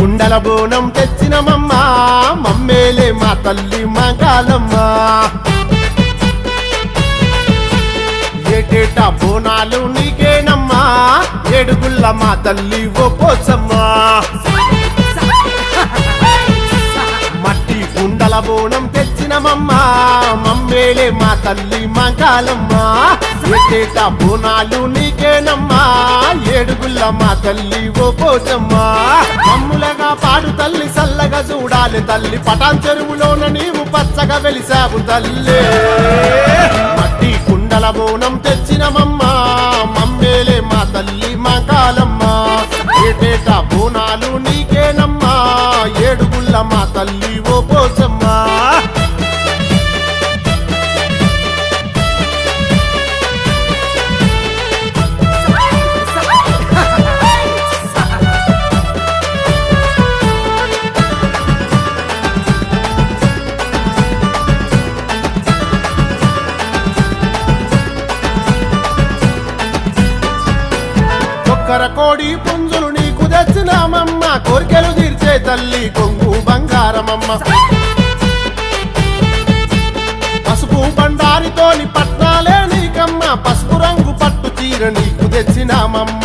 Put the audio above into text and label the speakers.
Speaker 1: కుండల బోనం తెచ్చినమమ్మా మమ్మేలే మా తల్లి మంగాలమ్మ ఏటేటా బోనాలు నీకేనమ్మా ఏడుగుల్ల మా తల్లి ఓ పోచమ్మా మట్టి కుండల బోనం తెచ్చినమమ్మా మమ్మేలే మా తల్లి మంగాలమ్మ ఏటేటా బోనాలు నీకేనమ్మా ఏడుగుల్ల మా తల్లి ఓ పోచమ్మా మమ్ములగా పాడు తల్లి సల్లగా చూడాలి తల్లి పటాన్ చెరువులోన నీవు పచ్చగా వెలిసావు తల్లి మట్టి కుండల బోనం తెచ్చినమమ్మా మమ్మేలే మా తల్లి మంగాలమ్మ ఏటేటా బోనాలు నీకేనమ్మా ఏడుగుల్ల మా తల్లి ఓ పోచమ్మా కొక్కర కోడి పుంజులు నీకు తెచ్చినామమ్మ కోరికలు తీర్చే తల్లి కొంగు బంగారమమ్మ పసుపు బండారితోని పట్నాలే నీకమ్మ పసుపు రంగు పట్టు చీర నీకు తెచ్చినామమ్మ